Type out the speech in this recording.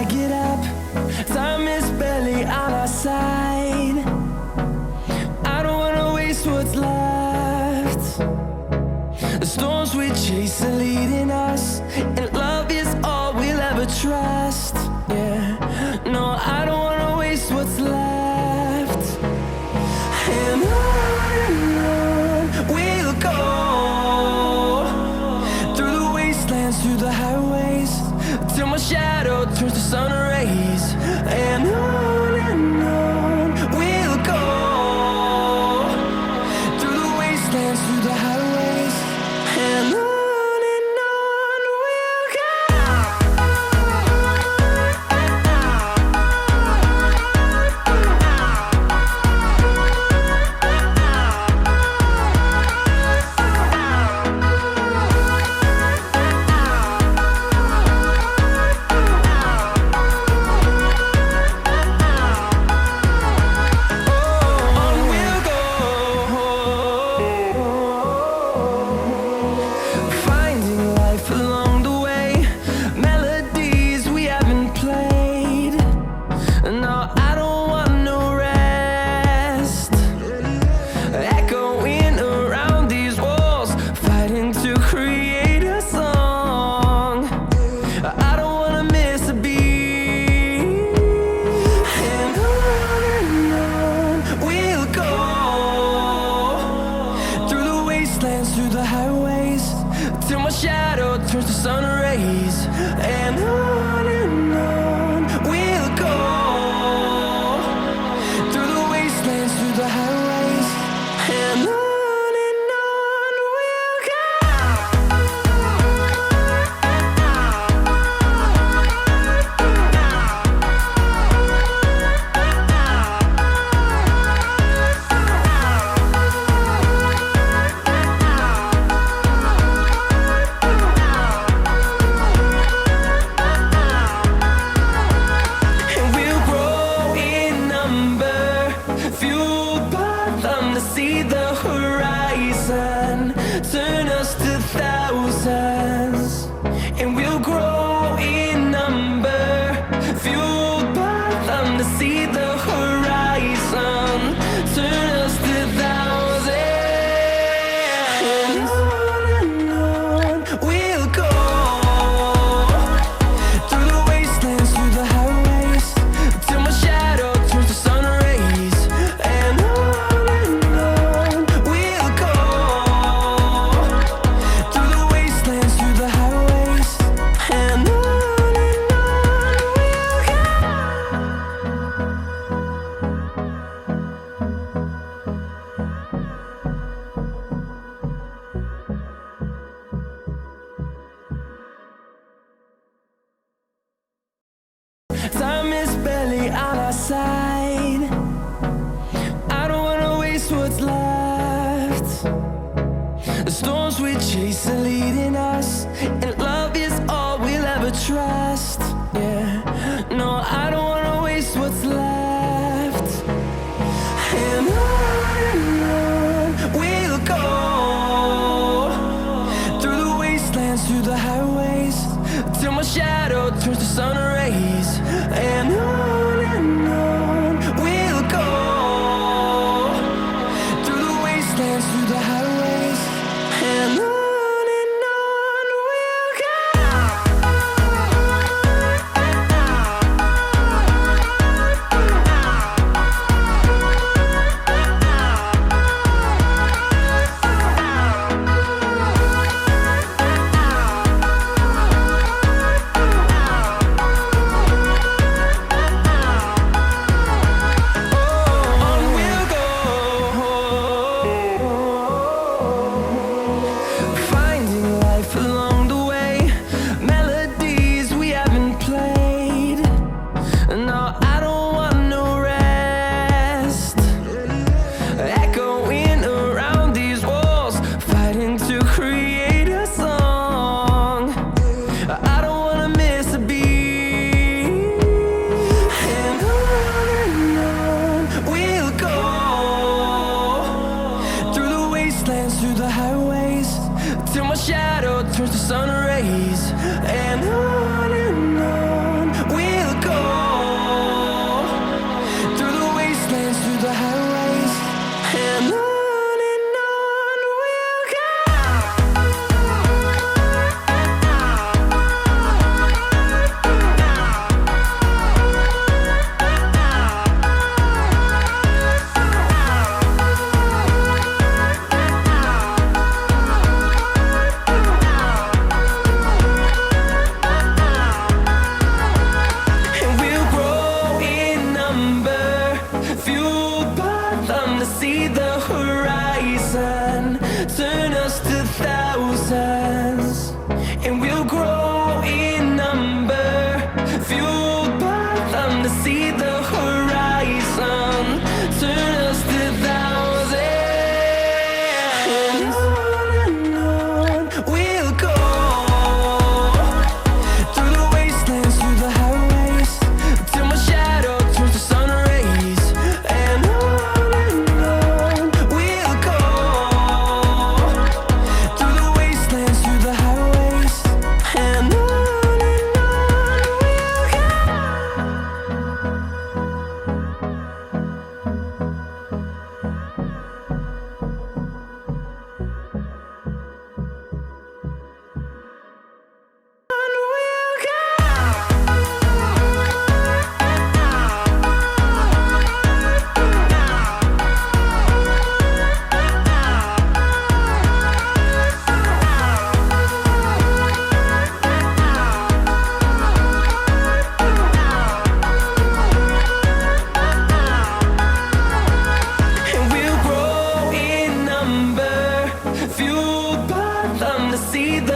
I get up, time is barely on our side. I don't wanna waste what's left. The storms we chase are leading us, and love is all we'll ever trust. Yeah, no, I don't wanna waste what's left. And on we'll go, through the wastelands, through the highways, till my shadow turns to sun rays. And on we'll go, through the wastelands, through the highways, and on. Through the highways, till my shadow turns to sun rays. And on we'll go, through the wastelands, through the highways, and on. Turn us to thousands, and we'll grow in number, fueled by them to see the horizon. Turn us to thousands, and on we'll go, through the wastelands, through the highways, till my shadow turns to sun rays. And on we'll go, through the wastelands, through the highways, and on we'll go. Time is barely on our side. I don't wanna waste what's left. The storms we chase are leading us, and love is all we'll ever trust. Yeah, no, I don't wanna waste what's left. And on we'll go, through the wastelands, through the highways, till my shadow turns to sun rays. And on we'll go, through the wastelands, through the highways, and on we'll go. shadow turns to sun rays, and on we'll turn us to thousands, and we'll grow in number, fueled by them to see the horizon, turn us to thousands, and on we'll go, through the wastelands, through the highways, till my shadow turns to sun rays, and on we'll go, through the wastelands, through the highways, and on we'll go. And we'll grow in number, fueled by them to see the